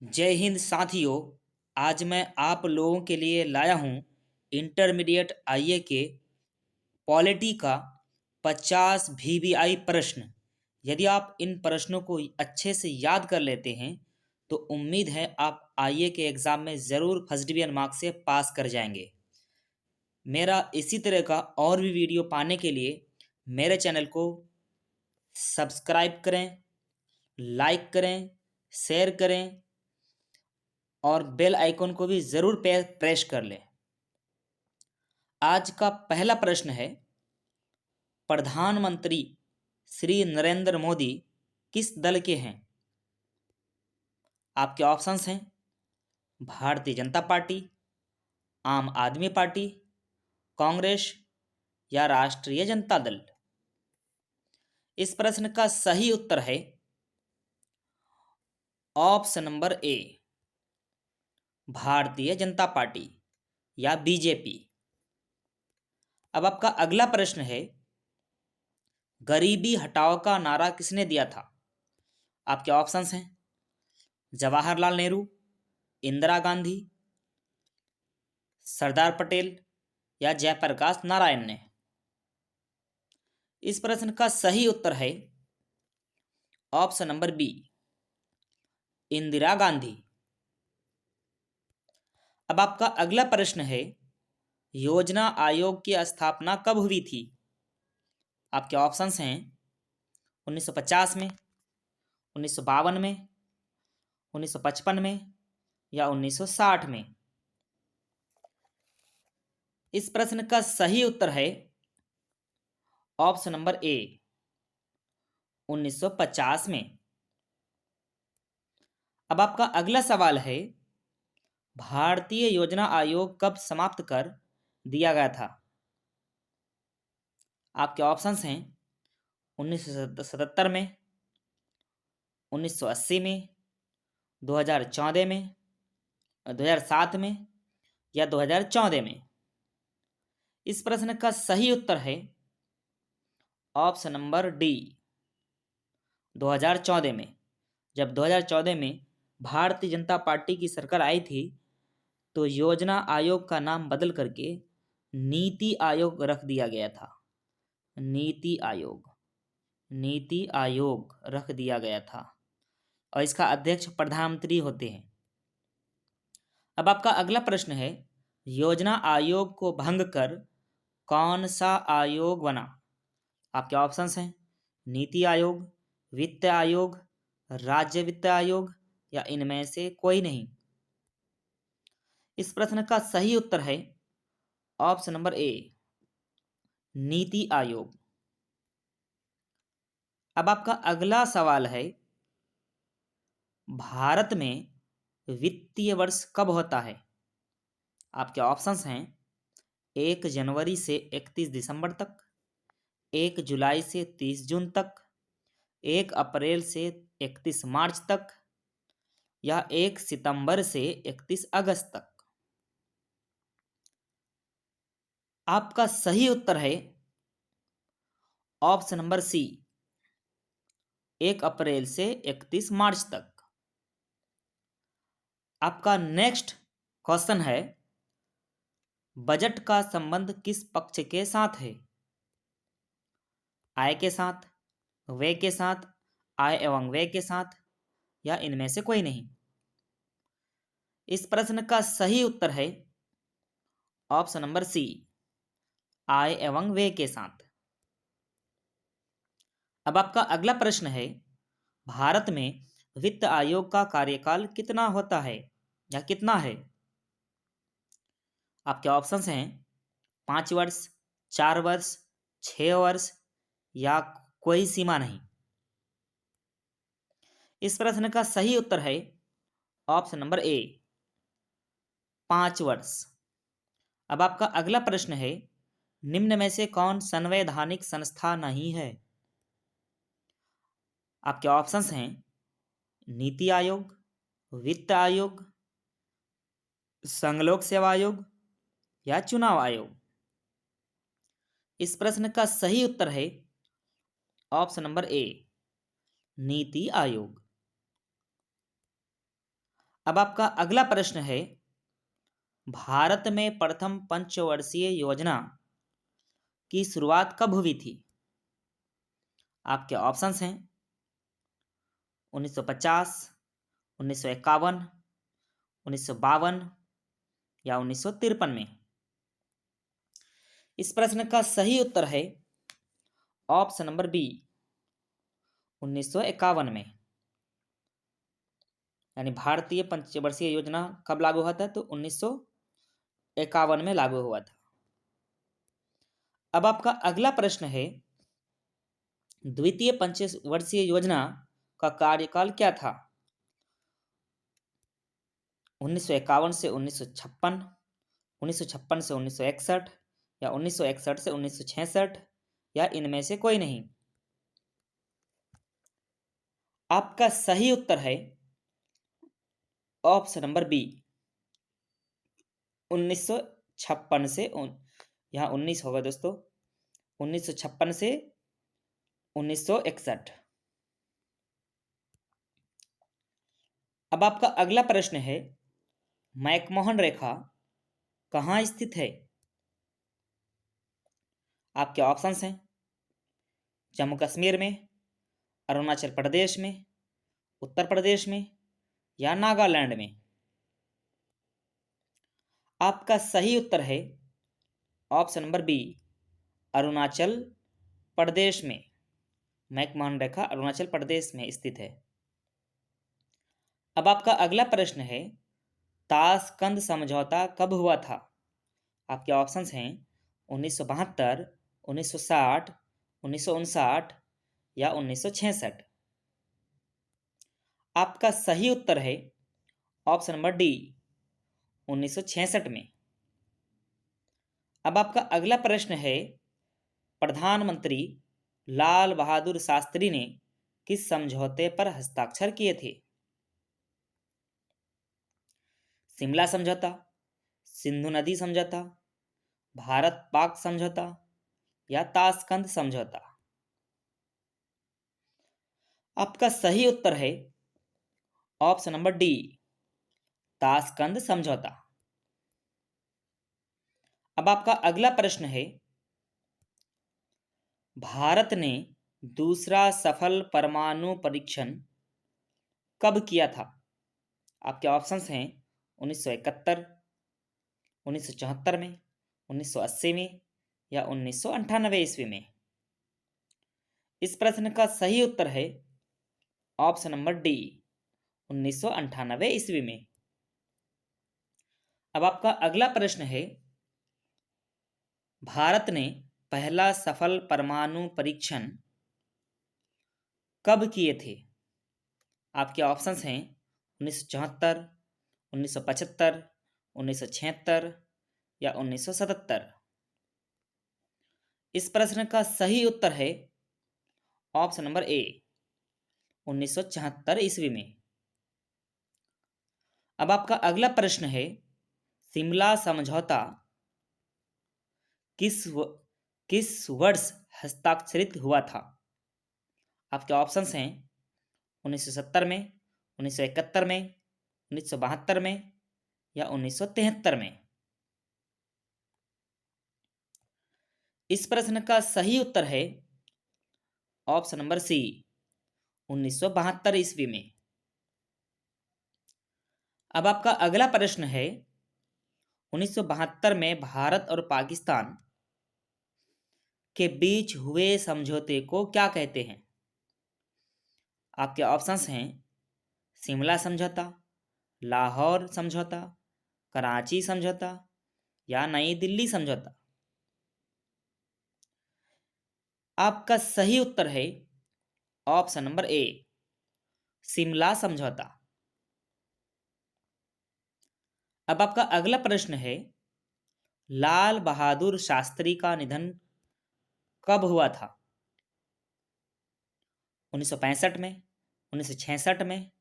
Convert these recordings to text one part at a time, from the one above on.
जय हिंद साथियों। आज मैं आप लोगों के लिए लाया हूं इंटरमीडिएट आईए के पॉलिटी का 50 वीवीआई प्रश्न। यदि आप इन प्रश्नों को अच्छे से याद कर लेते हैं तो उम्मीद है आप आईए के एग्ज़ाम में ज़रूर फर्स्ट डिवीजन मार्क्स से पास कर जाएंगे। मेरा इसी तरह का और भी वीडियो पाने के लिए मेरे चैनल को सब्सक्राइब करें, लाइक करें, शेयर करें और बेल आइकन को भी ज़रूर प्रेस कर लें। आज का पहला प्रश्न है, प्रधानमंत्री श्री नरेंद्र मोदी किस दल के हैं? आपके ऑप्शंस हैं भारतीय जनता पार्टी, आम आदमी पार्टी, कांग्रेस या राष्ट्रीय जनता दल। इस प्रश्न का सही उत्तर है ऑप्शन नंबर ए, भारतीय जनता पार्टी या बीजेपी। अब आपका अगला प्रश्न है, गरीबी हटाओ का नारा किसने दिया था? आपके ऑप्शंस हैं जवाहरलाल नेहरू, इंदिरा गांधी, सरदार पटेल या जयप्रकाश नारायण ने। इस प्रश्न का सही उत्तर है option number B, Indira Gandhi. अब आपका अगला प्रश्न है, योजना आयोग की स्थापना कब हुई थी? आपके ऑप्शंस हैं 1950 में, 1952 में, 1955 में या 1960 में। इस प्रश्न का सही उत्तर है ऑप्शन नंबर ए, 1950 में। अब आपका अगला सवाल है, भारतीय योजना आयोग कब समाप्त कर दिया गया था? आपके ऑप्शंस हैं 1977 में, 1980 में, 2014 में, 2007 में या 2014 में। इस प्रश्न का सही उत्तर है ऑप्शन नंबर डी, 2014 में। जब 2014 में भारतीय जनता पार्टी की सरकार आई थी तो योजना आयोग का नाम बदल करके नीति आयोग रख दिया गया था। नीति आयोग रख दिया गया था और इसका अध्यक्ष प्रधानमंत्री होते हैं। अब आपका अगला प्रश्न है, योजना आयोग को भंग कर कौन सा आयोग बना? आपके ऑप्शंस हैं नीति आयोग, वित्त आयोग, राज्य वित्त आयोग या इनमें से कोई नहीं। इस प्रश्न का सही उत्तर है ऑप्शन नंबर ए, नीति आयोग। अब आपका अगला सवाल है, भारत में वित्तीय वर्ष कब होता है? आपके ऑप्शंस हैं 1 जनवरी से 31 दिसंबर तक, 1 जुलाई से 30 जून तक, 1 अप्रैल से 31 मार्च तक या 1 सितंबर से 31 अगस्त तक। आपका सही उत्तर है ऑप्शन नंबर सी, 1 अप्रैल से 31 मार्च तक। आपका नेक्स्ट क्वेश्चन है, बजट का संबंध किस पक्ष के साथ है? आय के साथ, व्यय के साथ, आय एवं व्यय के साथ या इनमें से कोई नहीं। इस प्रश्न का सही उत्तर है ऑप्शन नंबर सी, आय एवं व्यय के साथ। अब आपका अगला प्रश्न है, भारत में वित्त आयोग का कार्यकाल कितना होता है या कितना है? आपके ऑप्शंस हैं 5 वर्ष, 4 वर्ष, 6 वर्ष या कोई सीमा नहीं। इस प्रश्न का सही उत्तर है ऑप्शन नंबर ए, 5 वर्ष। अब आपका अगला प्रश्न है, निम्न में से कौन संवैधानिक संस्था नहीं है? आपके ऑप्शंस हैं नीति आयोग, वित्त आयोग, संघ लोक सेवा आयोग या चुनाव आयोग। इस प्रश्न का सही उत्तर है ऑप्शन नंबर ए, नीति आयोग। अब आपका अगला प्रश्न है, भारत में प्रथम पंचवर्षीय योजना की शुरुआत कब हुई थी? आपके ऑप्शंस हैं 1950, 1951, 1952 या 1953 में। इस प्रश्न का सही उत्तर है ऑप्शन नंबर बी, 1951 में। यानी भारतीय पंचवर्षीय योजना कब लागू हुआ था? तो 1951 में लागू हुआ था। अब आपका अगला प्रश्न है, द्वितीय पंचवर्षीय योजना का कार्यकाल क्या था? 1951 से 1956, 1956 से 1961 या 1961 से 1966 या इनमें से कोई नहीं। आपका सही उत्तर है ऑप्शन नंबर बी, 1956 से यहाँ 19 होगा दोस्तों, 1956 से 1961। अब आपका अगला प्रश्न है, मैकमोहन रेखा कहाँ स्थित है? आपके ऑप्शंस हैं जम्मू कश्मीर में, अरुणाचल प्रदेश में, उत्तर प्रदेश में या नागालैंड में। आपका सही उत्तर है option number B, Arunachal Pradesh में। मैकमोहन रेखा अरुणाचल प्रदेश में स्थित है। अब आपका अगला प्रश्न है, ताशकंद समझौता कब हुआ था? आपके ऑप्शंस हैं 1972, 1960, 1959 या 1966। आपका सही उत्तर है ऑप्शन नंबर डी, 1966 में। अब आपका अगला प्रश्न है, प्रधानमंत्री लाल बहादुर शास्त्री ने किस समझौते पर हस्ताक्षर किए थे? शिमला समझौता, सिंधु नदी समझौता, भारत पाक समझौता या ताशकंद समझौता। आपका सही उत्तर है ऑप्शन नंबर डी, ताशकंद समझौता। अब आपका अगला प्रश्न है, भारत ने दूसरा सफल परमाणु परीक्षण कब किया था? आपके ऑप्शंस हैं 1971, 1974 में, 1980 में या 1998 ईस्वी में। इस प्रश्न का सही उत्तर है ऑप्शन नंबर डी, 1998 ईस्वी में। अब आपका अगला प्रश्न है, भारत ने पहला सफल परमाणु परीक्षण कब किए थे? आपके ऑप्शंस हैं 1974, 1975, 1976 या 1977। इस प्रश्न का सही उत्तर है ऑप्शन नंबर ए, 1974 ईस्वी में। अब आपका अगला प्रश्न है, शिमला समझौता किस वर्ष हस्ताक्षरित हुआ था? आपके ऑप्शंस हैं 1970 में, 1971 में, 1972 में या 1973 में। इस प्रश्न का सही उत्तर है ऑप्शन नंबर सी, 1972 ईस्वी में। अब आपका अगला प्रश्न है, 1972 में भारत और पाकिस्तान के बीच हुए समझौते को क्या कहते हैं? आपके ऑप्शंस हैं शिमला समझौता, लाहौर समझौता, कराची समझौता या नई दिल्ली समझौता। आपका सही उत्तर है ऑप्शन नंबर ए, शिमला समझौता। अब आपका अगला प्रश्न है, लाल बहादुर शास्त्री का निधन कब हुआ था? 1965 में, 1966 में,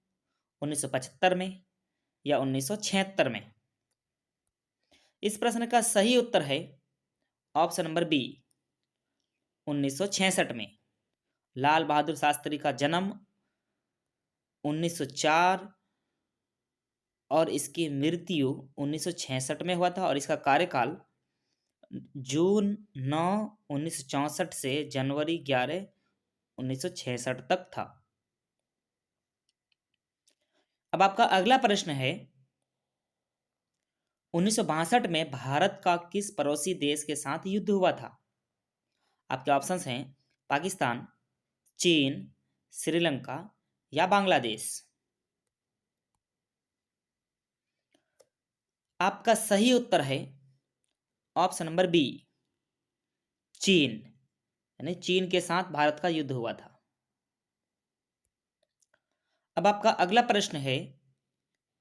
1975 में या 1976 में। इस प्रश्न का सही उत्तर है ऑप्शन नंबर बी, 1966 में। लाल बहादुर शास्त्री का जन्म 1904 और इसकी मृत्यु 1966 में हुआ था और इसका कार्यकाल जून 9 1964 से जनवरी 11 1966 तक था। अब आपका अगला प्रश्न है, 1962 में भारत का किस पड़ोसी देश के साथ युद्ध हुआ था? आपके ऑप्शंस हैं पाकिस्तान, चीन, श्रीलंका या बांग्लादेश। आपका सही उत्तर है ऑप्शन नंबर बी, चीन, यानी चीन के साथ भारत का युद्ध हुआ था। अब आपका अगला प्रश्न है,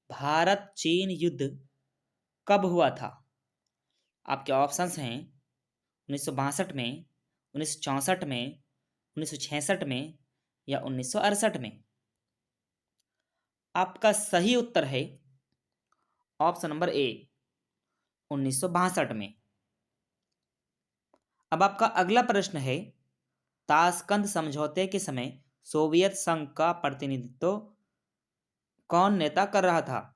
भारत चीन युद्ध कब हुआ था? आपके ऑप्शंस हैं 1962 में, 1964 में, 1966 में या 1968 में। आपका सही उत्तर है ऑप्शन नंबर ए, 1962 में। अब आपका अगला प्रश्न है, ताशकंद समझौते के समय सोवियत संघ का प्रतिनिधित्व कौन नेता कर रहा था?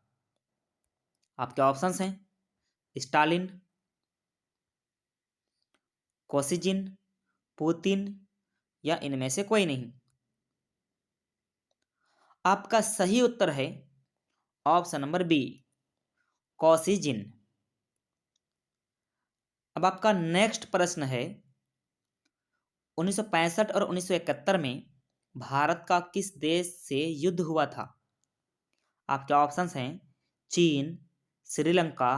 आपके ऑप्शंस हैं स्टालिन, कोसिजिन, पुतिन या इनमें से कोई नहीं। आपका सही उत्तर है ऑप्शन नंबर बी, कोसिजिन। अब आपका नेक्स्ट प्रश्न है, 1965 और 1971 में भारत का किस देश से युद्ध हुआ था? आपके ऑप्शंस हैं चीन, श्रीलंका,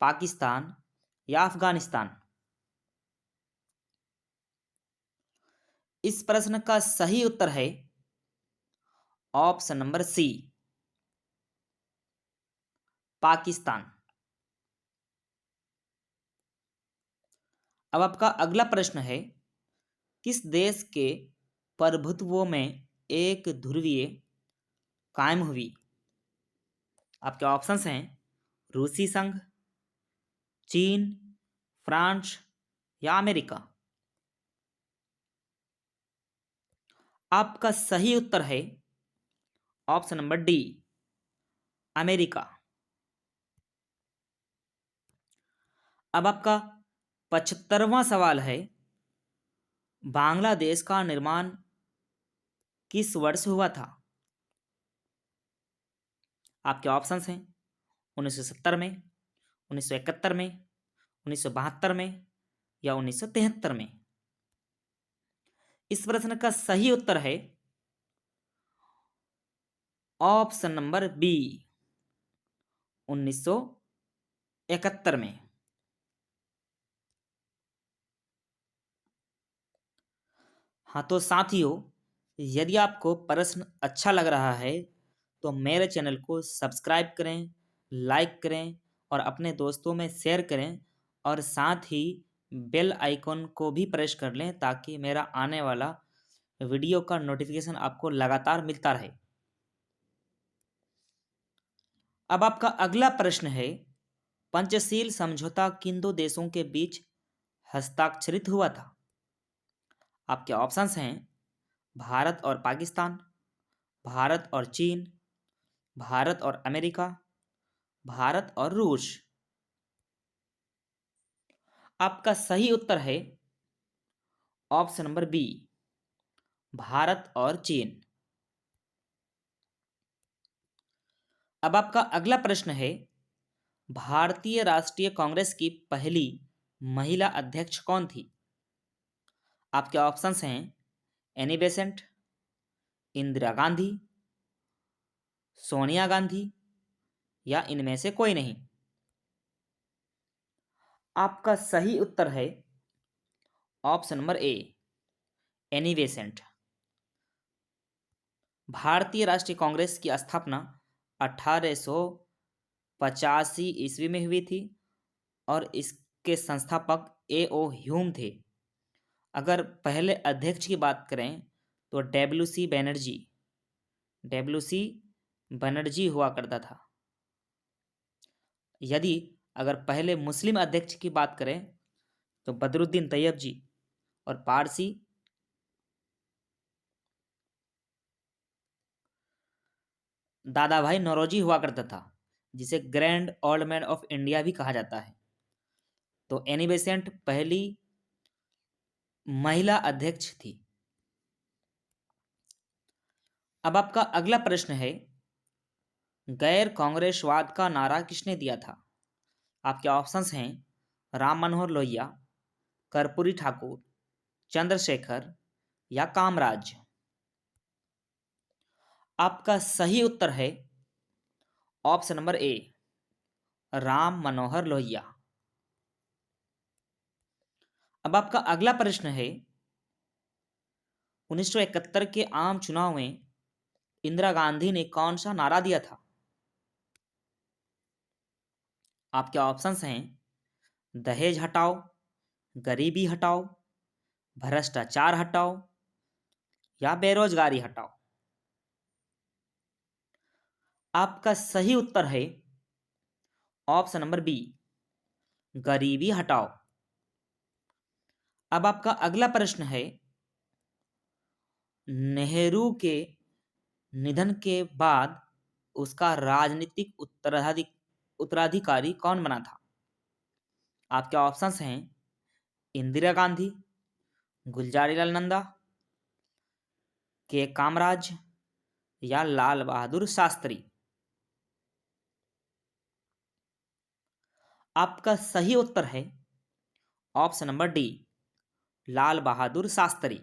पाकिस्तान या अफगानिस्तान। इस प्रश्न का सही उत्तर है ऑप्शन नंबर सी, पाकिस्तान। अब आपका अगला प्रश्न है, किस देश के प्रभुत्व में एक ध्रुवीय कायम हुई? आपके ऑप्शंस हैं रूसी संघ, चीन, फ्रांस या अमेरिका। आपका सही उत्तर है ऑप्शन नंबर डी, अमेरिका। अब आपका 75वां सवाल है, बांग्लादेश का निर्माण किस वर्ष हुआ था? आपके ऑप्शंस हैं 1970 में, 1971 में, 1972 में या 1973 में। इस प्रश्न का सही उत्तर है ऑप्शन नंबर बी, 1971 में। हाँ तो साथियों, यदि आपको प्रश्न अच्छा लग रहा है तो मेरे चैनल को सब्सक्राइब करें, लाइक करें और अपने दोस्तों में शेयर करें और साथ ही बेल आइकॉन को भी प्रेस कर लें ताकि मेरा आने वाला वीडियो का नोटिफिकेशन आपको लगातार मिलता रहे। अब आपका अगला प्रश्न है, पंचशील समझौता किन दो देशों के बीच हस्ताक्षरित हुआ था? आपके ऑप्शंस हैं भारत और पाकिस्तान, भारत और चीन, भारत और अमेरिका, भारत और रूस। आपका सही उत्तर है ऑप्शन नंबर बी, भारत और चीन। अब आपका अगला प्रश्न है, भारतीय राष्ट्रीय कांग्रेस की पहली महिला अध्यक्ष कौन थी? आपके ऑप्शंस हैं एनी बेसेंट, इंदिरा गांधी, सोनिया गांधी या इनमें से कोई नहीं। आपका सही उत्तर है ऑप्शन नंबर ए, एनी बेसेंट। भारतीय राष्ट्रीय कांग्रेस की स्थापना 1885 ईस्वी में हुई थी और इसके संस्थापक ए.ओ. ह्यूम थे। अगर पहले अध्यक्ष की बात करें तो डब्ल्यू सी बनर्जी हुआ करता था। यदि अगर पहले मुस्लिम अध्यक्ष की बात करें तो बदरुद्दीन तैयब जी और पारसी दादा भाई नौरोजी हुआ करता था। जिसे grand old man of India भी कहा जाता है। तो एनी बेसेंट पहली महिला अध्यक्ष थी। अब आपका अगला प्रश्न है, गैर कांग्रेसवाद का नारा किसने दिया था? आपके ऑप्शंस हैं राम मनोहर लोहिया, कर्पूरी ठाकुर, चंद्रशेखर या कामराज। आपका सही उत्तर है ऑप्शन नंबर ए, राम मनोहर लोहिया। अब आपका अगला प्रश्न है, 1971 के आम चुनाव में इंदिरा गांधी ने कौन सा नारा दिया था? आपके ऑप्शंस हैं दहेज हटाओ, गरीबी हटाओ, भ्रष्टाचार हटाओ या बेरोजगारी हटाओ। आपका सही उत्तर है ऑप्शन नंबर बी, गरीबी हटाओ। अब आपका अगला प्रश्न है, नेहरू के निधन के बाद उसका राजनीतिक उत्तराधिकारी कौन बना था? आपके ऑप्शंस हैं इंदिरा गांधी, गुलजारीलाल नंदा, के कामराज या लाल बहादुर शास्त्री। आपका सही उत्तर है option number D, Lal Bahadur Shastri.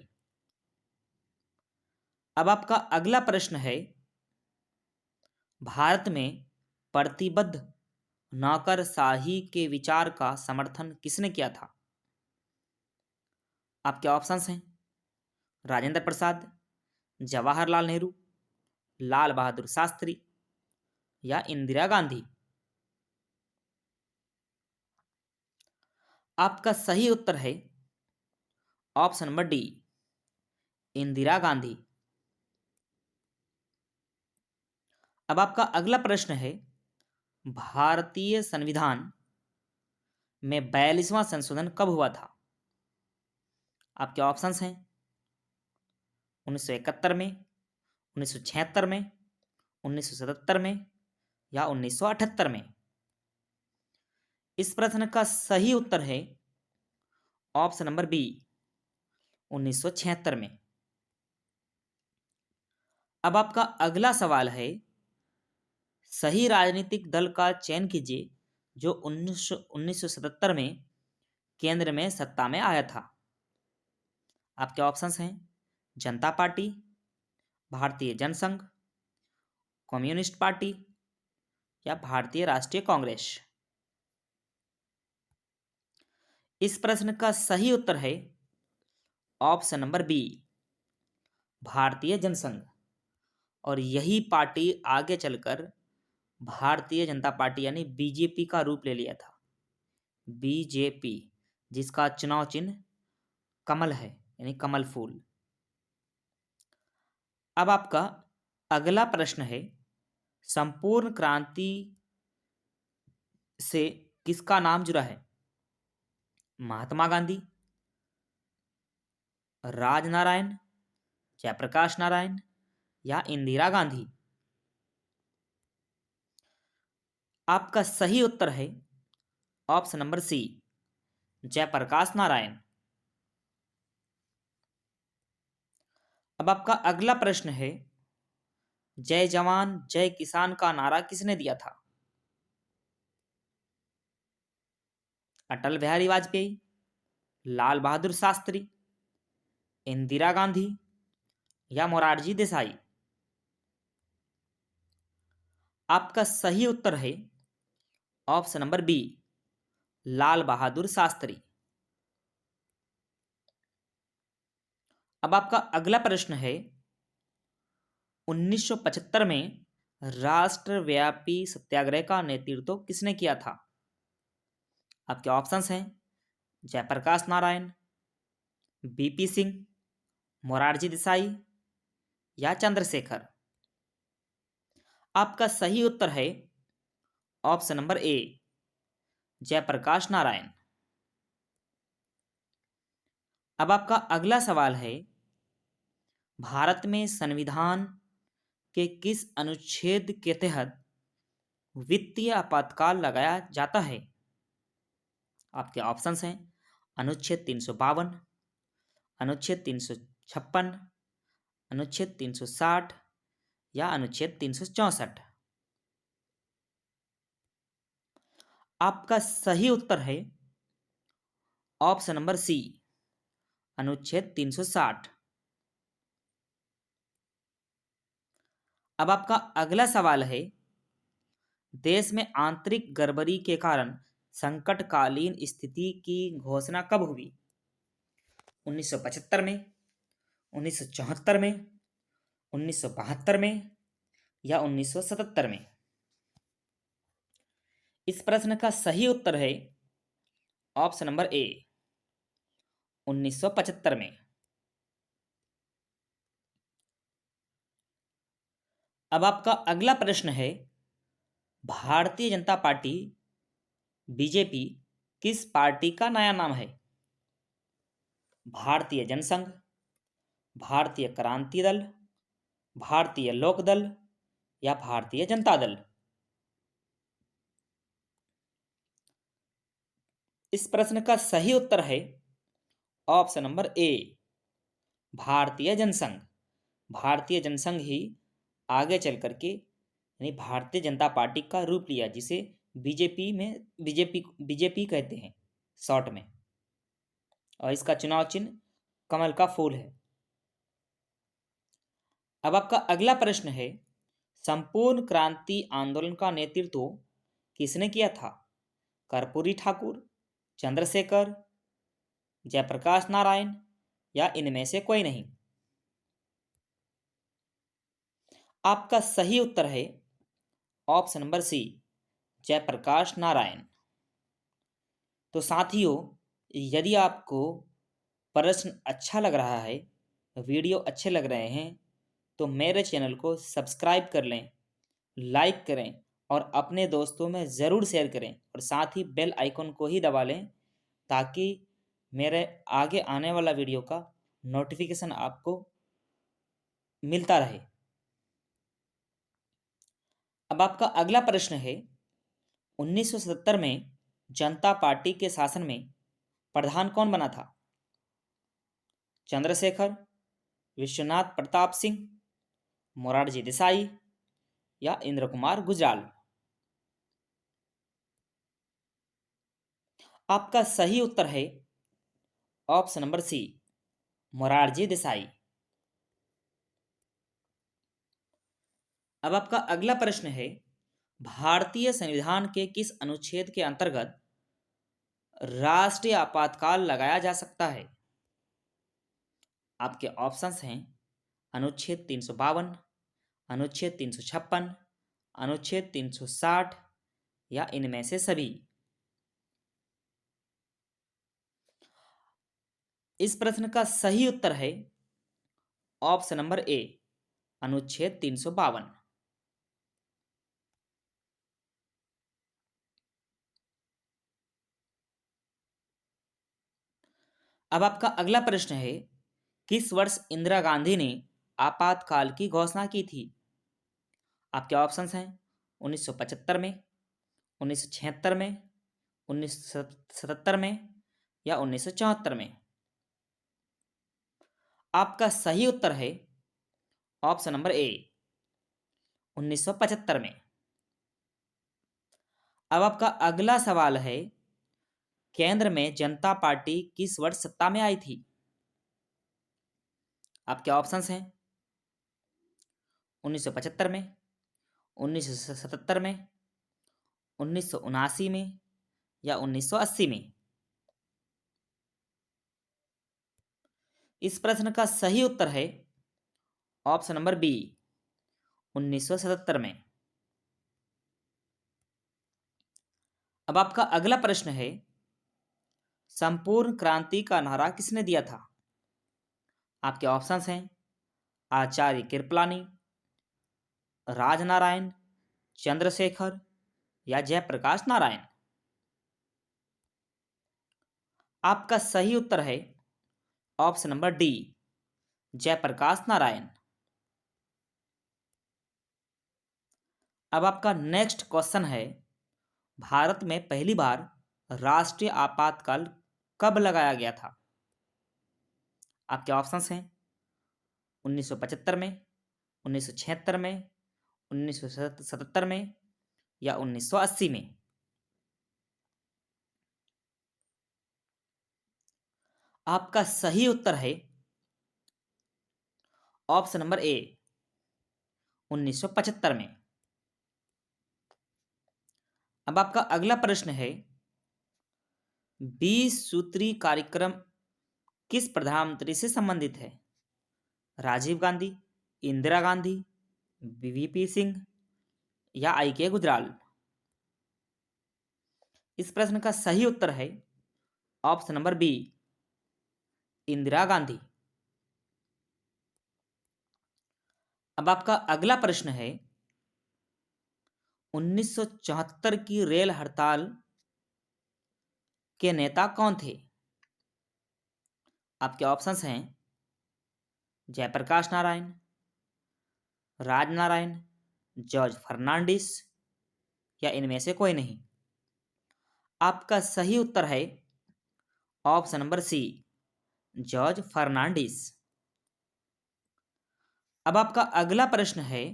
अब आपका अगला प्रश्न है, भारत में प्रतिबद्ध नौकरशाही के विचार का समर्थन किसने किया था? आपके ऑप्शंस हैं राजेंद्र प्रसाद, जवाहरलाल नेहरू, लाल बहादुर शास्त्री या इंदिरा गांधी। आपका सही उत्तर है option number D, Indira Gandhi. अब आपका अगला प्रश्न है, भारतीय संविधान में 42वां संशोधन कब हुआ था? आपके ऑप्शंस हैं 1971 में, 1976 में, 1977 में या 1978 में। इस प्रश्न का सही उत्तर है ऑप्शन नंबर बी, 1976 में। अब आपका अगला सवाल है, सही राजनीतिक दल का चयन कीजिए जो 1977 में केंद्र में सत्ता में आया था। आपके ऑप्शंस हैं जनता पार्टी, भारतीय जनसंघ, कम्युनिस्ट पार्टी या भारतीय राष्ट्रीय कांग्रेस। इस प्रश्न का सही उत्तर है ऑप्शन नंबर बी, भारतीय जनसंघ। और यही पार्टी आगे चलकर भारतीय जनता पार्टी यानी बीजेपी का रूप ले लिया था। बीजेपी, जिसका चुनाव चिन्ह कमल है यानी कमल फूल। अब आपका अगला प्रश्न है, संपूर्ण क्रांति से किसका नाम जुड़ा है? महात्मा गांधी, राजनारायण, जयप्रकाश नारायण या इंदिरा गांधी। आपका सही उत्तर है option number C, Jayaprakash Narayan. अब आपका अगला प्रश्न है, जय जवान जय किसान का नारा किसने दिया था? अटल बिहारी वाजपेयी, लाल बहादुर शास्त्री, इंदिरा गांधी या मोरारजी देसाई। आपका सही उत्तर है option number B, Lal Bahadur Shastri. अब आपका अगला प्रश्न है, 1975 में राष्ट्रव्यापी सत्याग्रह का नेतृत्व किसने किया था? आपके ऑप्शंस हैं जयप्रकाश नारायण, बीपी सिंह, मोरारजी देसाई या चंद्रशेखर। आपका सही उत्तर है option number A, Jayaprakash Narayan. अब आपका अगला सवाल है, भारत में संविधान के किस अनुच्छेद के तहत वित्तीय आपातकाल लगाया जाता है? आपके ऑप्शंस हैं अनुच्छेद 352, अनुच्छेद 356, अनुच्छेद 360 या अनुच्छेद 364। आपका सही उत्तर है ऑप्शन नंबर सी, अनुच्छेद 360। अब आपका अगला सवाल है, देश में आंतरिक गड़बड़ी के कारण संकटकालीन स्थिति की घोषणा कब हुई? 1975 में, 1974 में, 1972 में या 1977 में? इस प्रश्न का सही उत्तर है ऑप्शन नंबर ए, 1975 में। अब आपका अगला प्रश्न है, भारतीय जनता पार्टी बीजेपी किस पार्टी का नया नाम है? भारतीय जनसंघ, भारतीय क्रांति दल, भारतीय लोक दल या भारतीय जनता दल? इस प्रश्न का सही उत्तर है ऑप्शन नंबर ए, भारतीय जनसंघ। भारतीय जनसंघ ही आगे चल करके यानी भारतीय जनता पार्टी का रूप लिया, जिसे बीजेपी कहते हैं शॉर्ट में, और इसका चुनाव चिन्ह कमल का फूल है। अब आपका अगला प्रश्न है, संपूर्ण क्रांति आंदोलन का नेतृत्व किसने किया था? कर्पूरी ठाकुर, चंद्रशेखर, जयप्रकाश नारायण या इनमें से कोई नहीं? आपका सही उत्तर है option number C, Jayaprakash Narayan. तो साथियों, यदि आपको प्रश्न अच्छा लग रहा है, वीडियो अच्छे लग रहे हैं, तो मेरे चैनल को सब्सक्राइब कर लें, लाइक करें और अपने दोस्तों में ज़रूर शेयर करें, और साथ ही बेल आइकन को ही दबा लें ताकि मेरे आगे आने वाला वीडियो का नोटिफिकेशन आपको मिलता रहे। अब आपका अगला प्रश्न है, 1977 में जनता पार्टी के शासन में प्रधान कौन बना था? चंद्रशेखर, विश्वनाथ प्रताप सिंह, मोरारजी देसाई या इंद्र कुमार गुजराल? आपका सही उत्तर है option number C, Morarji Desai. अब आपका अगला प्रश्न है, भारतीय संविधान के किस अनुच्छेद के अंतर्गत राष्ट्रीय आपातकाल लगाया जा सकता है? आपके ऑप्शंस हैं अनुच्छेद 352, अनुच्छेद 356, अनुच्छेद 360 या इनमें से सभी? इस प्रश्न का सही उत्तर है ऑप्शन नंबर ए, अनुच्छेद 352। अब आपका अगला प्रश्न है, किस वर्ष इंदिरा गांधी ने आपातकाल की घोषणा की थी? आपके ऑप्शंस हैं 1975 में, 1976 में, 1977 में या 1974 में? आपका सही उत्तर है ऑप्शन नंबर ए, 1975 में। अब आपका अगला सवाल है, केंद्र में जनता पार्टी किस वर्ष सत्ता में आई थी? आपके ऑप्शंस हैं 1975 में, 1977 में, 1979 में या 1980 में? इस प्रश्न का सही उत्तर है ऑप्शन नंबर बी, 1977 में। अब आपका अगला प्रश्न है, संपूर्ण क्रांति का नारा किसने दिया था? आपके ऑप्शंस हैं आचार्य कृपलानी, राजनारायण, चंद्रशेखर या जयप्रकाश नारायण? आपका सही उत्तर है option number D, Jayaprakash Narayan. अब आपका नेक्स्ट क्वेश्चन है, भारत में पहली बार राष्ट्रीय आपातकाल कब लगाया गया था? आपके ऑप्शंस हैं 1975 में, 1976 में, 1977 में या 1980 में। आपका सही उत्तर है ऑप्शन नंबर ए, 1975 में। अब आपका अगला प्रश्न है, 20 सूत्री कार्यक्रम किस प्रधानमंत्री से संबंधित है? राजीव गांधी, इंदिरा गांधी, वीपी सिंह या आई के गुजराल? इस प्रश्न का सही उत्तर है option number B, Indira Gandhi. अब आपका अगला प्रश्न है, 1974 की रेल हड़ताल के नेता कौन थे? आपके ऑप्शंस हैं जयप्रकाश नारायण, राजनारायण, जॉर्ज फर्नांडिस या इनमें से कोई नहीं। आपका सही उत्तर है option number C, George Fernandes. अब आपका अगला प्रश्न है,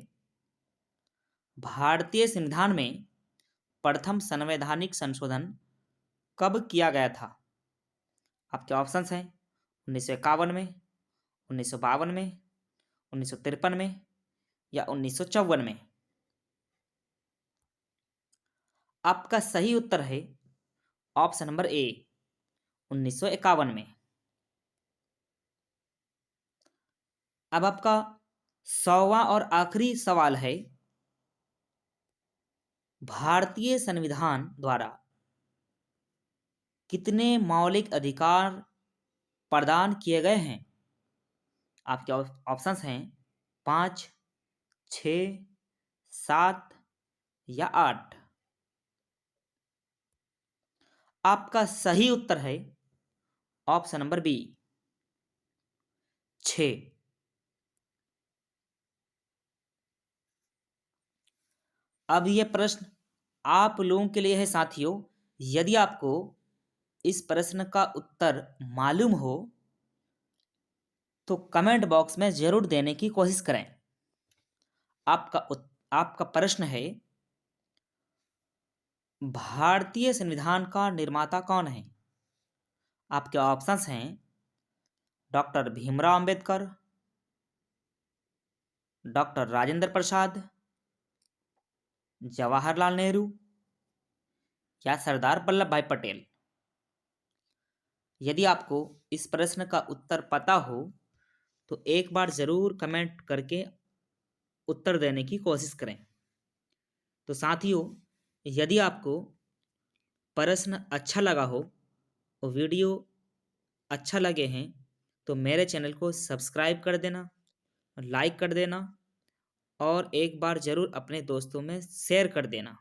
भारतीय संविधान में प्रथम संवैधानिक संशोधन कब किया गया था? आपके ऑप्शंस हैं 1951 में, 1952 में, 1953 में या 1954 में। आपका सही उत्तर है ऑप्शन नंबर ए, 1951 में। अब आपका 100वां और आखिरी सवाल है, भारतीय संविधान द्वारा कितने मौलिक अधिकार प्रदान किए गए हैं? आपके ऑप्शंस हैं 5, 6, 7 या 8। आपका सही उत्तर है ऑप्शन नंबर बी, 6। अब यह प्रश्न आप लोगों के लिए है साथियों। यदि आपको इस प्रश्न का उत्तर मालूम हो तो कमेंट बॉक्स में जरूर देने की कोशिश करें। आपका प्रश्न है, भारतीय संविधान का निर्माता कौन है? आपके ऑप्शंस हैं डॉक्टर भीमराव अंबेडकर, डॉक्टर राजेंद्र प्रसाद, जवाहरलाल नेहरू या सरदार वल्लभ भाई पटेल। यदि आपको इस प्रश्न का उत्तर पता हो तो एक बार जरूर कमेंट करके उत्तर देने की कोशिश करें। तो साथियों, यदि आपको प्रश्न अच्छा लगा हो और वीडियो अच्छा लगे हैं तो मेरे चैनल को सब्सक्राइब कर देना, लाइक कर देना और एक बार ज़रूर अपने दोस्तों में शेयर कर देना।